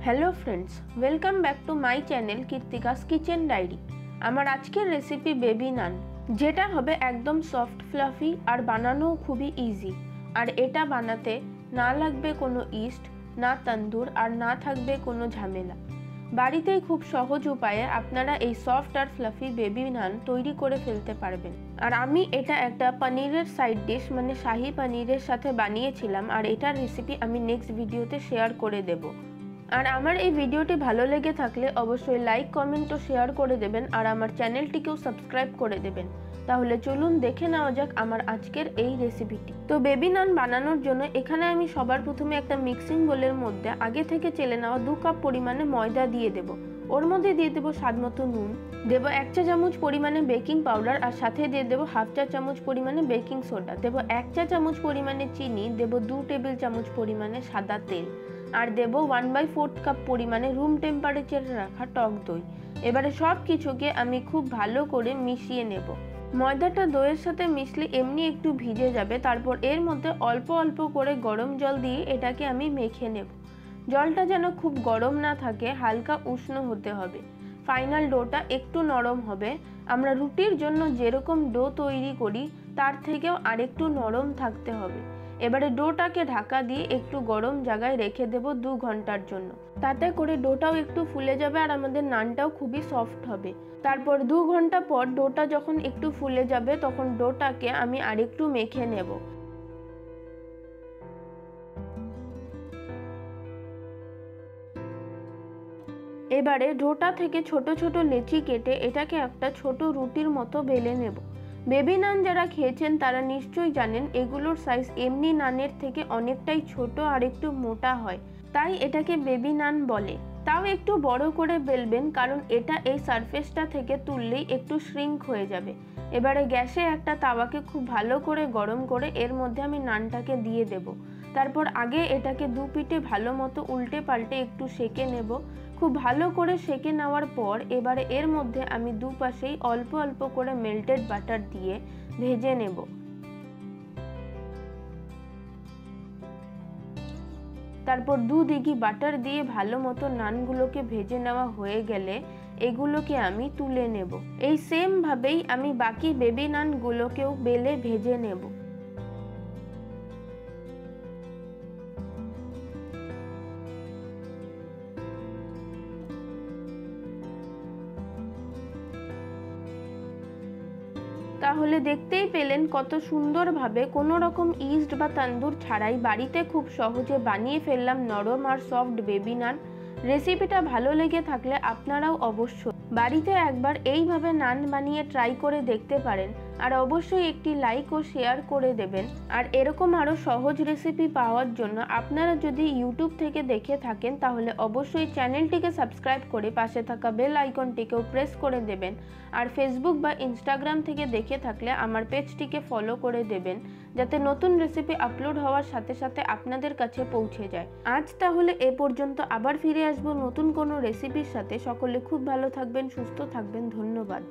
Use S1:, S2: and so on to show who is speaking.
S1: Hello friends, welcome back to my channel Kirtika's kitchen diary. আমার আজকের recipe baby নান, যেটা হবে একদম সফট ফ্লাফি আর বানানো খুবই ইজি। আর এটা বানাতে না লাগবে কোনো ইস্ট, না তন্দুর, আর না থাকবে কোনো ঝামেলা। বাড়িতেই খুব সহজ উপায়ে আপনারা এই সফট আর ফ্লাফি বেবি নান তৈরি করে ফেলতে পারবেন। আর আমি এটা একটা পনিরের সাইড ডিশ মানে শাহি পনিরের সাথে বানিয়েছিলাম, আর এটার রেসিপি আমি নেক্সট ভিডিওতে শেয়ার করে দেব। আর আমার এই ভিডিওটি ভালো লেগে থাকলে অবশ্যই লাইক, কমেন্ট ও শেয়ার করে দেবেন, আর আমার চ্যানেলটিকেও সাবস্ক্রাইব করে দেবেন। তাহলে চলুন দেখে নেওয়া যাক আমার আজকের এই রেসিপিটি। তো বেবি নান বানানোর জন্য এখানে আমি সবার প্রথমে একটা মিক্সিং বোলের মধ্যে আগে থেকে চেলে নেওয়া 2 কাপ পরিমাণে ময়দা দিয়ে দেব। ওর মধ্যে দিয়ে দেবো স্বাদ মতো নুন, দেবো 1 চা চামচ পরিমাণে বেকিং পাউডার, আর সাথে দিয়ে দেবো 1/2 চা চামচ পরিমাণে বেকিং সোডা, দেবো 1 চা চামচ পরিমাণে চিনি, দেবো 2 টেবিল চামচ পরিমাণে সাদা তেল, আর দেবো 1/4 কাপ পরিমাণে রুম টেম্পারেচারে রাখা টক দই। এবারে সব কিছুকে আমি খুব ভালো করে মিশিয়ে নেব। ময়দাটা দইয়ের সাথে মিশলে এমনি একটু ভিজে যাবে। তারপর এর মধ্যে অল্প অল্প করে গরম জল দিয়ে এটাকে আমি মেখে নেব। জলটা যেন খুব গরম না থাকে, হালকা উষ্ণ হতে হবে। ফাইনাল ডোটা একটু নরম হবে। আমরা রুটির জন্য যেরকম ডো তৈরি করি তার থেকেও আরেকটু নরম থাকতে হবে। এবারে ডোটাকে ঢাকা দিয়ে একটু গরম জায়গায় রেখে দেব 2 ঘন্টার জন্য। তাতে করে ডোটাও একটু ফুলে যাবে আর আমাদের নানটাও খুবই সফট হবে। তারপর 2 ঘন্টা পর ডোটা যখন একটু ফুলে যাবে তখন ডোটাকে আমি আরেকটু মেখে নেব। এবারে ডোটা থেকে ছোট ছোট লেচি কেটে এটাকে একটা ছোট রুটির মতো বেলে নেব। বেবি নান যারা খেয়েছেন তারা নিশ্চয়ই জানেন এগুলোর সাইজ এমনি নানের থেকে অনেকটাই ছোট আর একটু মোটা হয়, তাই এটাকে বেবি নান বলে। তাও একটু বড় করে বেলবেন, কারণ এটা এই সারফেসটা থেকে তুললেই একটু শ্রিঙ্ক হয়ে যাবে। এবারে গ্যাসে একটা তাওয়াকে খুব ভালো করে গরম করে এর মধ্যে আমি নানটাকে দিয়ে দেব। তারপর আগে এটাকে 2 পিঠে ভালো মতো উল্টে পাল্টে একটু সেঁকে নেব। খুব ভালো করে সেঁকে নেওয়ার পর এবারে এর মধ্যে আমি দুপাশেই অল্প অল্প করে মেল্টেড বাটার দিয়ে ভেজে নেব। তারপর 2 দিঘি বাটার দিয়ে ভালো মতো নানগুলোকে ভেজে নেওয়া হয়ে গেলে এগুলোকে আমি তুলে নেব। এই সেম ভাবেই আমি বাকি বেবি নানগুলোকেও বেলে ভেজে নেব। তাহলে দেখতেই পেলেন কত সুন্দরভাবে কোনো রকম ইস্ট বা তন্দুর ছাড়াই বাড়িতে খুব সহজে বানিয়ে ফেললাম নরম আর সফট বেবি নান। রেসিপিটা ভালো লেগে থাকলে আপনারাও অবশ্যই বাড়িতে একবার এইভাবে নান বানিয়ে ট্রাই করে দেখতে পারেন, আর অবশ্যই একটি লাইক ও শেয়ার করে দেবেন। আর এরকম আরও সহজ রেসিপি পাওয়ার জন্য আপনারা যদি ইউটিউব থেকে দেখে থাকেন তাহলে অবশ্যই চ্যানেলটিকে সাবস্ক্রাইব করে পাশে থাকা বেল আইকনটিকেও প্রেস করে দেবেন। আর ফেসবুক বা ইনস্টাগ্রাম থেকে দেখে থাকলে আমার পেজটিকে ফলো করে দেবেন, যাতে নতুন রেসিপি আপলোড হওয়ার সাথে সাথে আপনাদের কাছে পৌঁছে যায়। আজ তাহলে এ পর্যন্ত, আবার ফিরে আসবো নতুন কোনো রেসিপির সাথে। সকলে খুব ভালো থাকবেন, সুস্থ থাকবেন। ধন্যবাদ।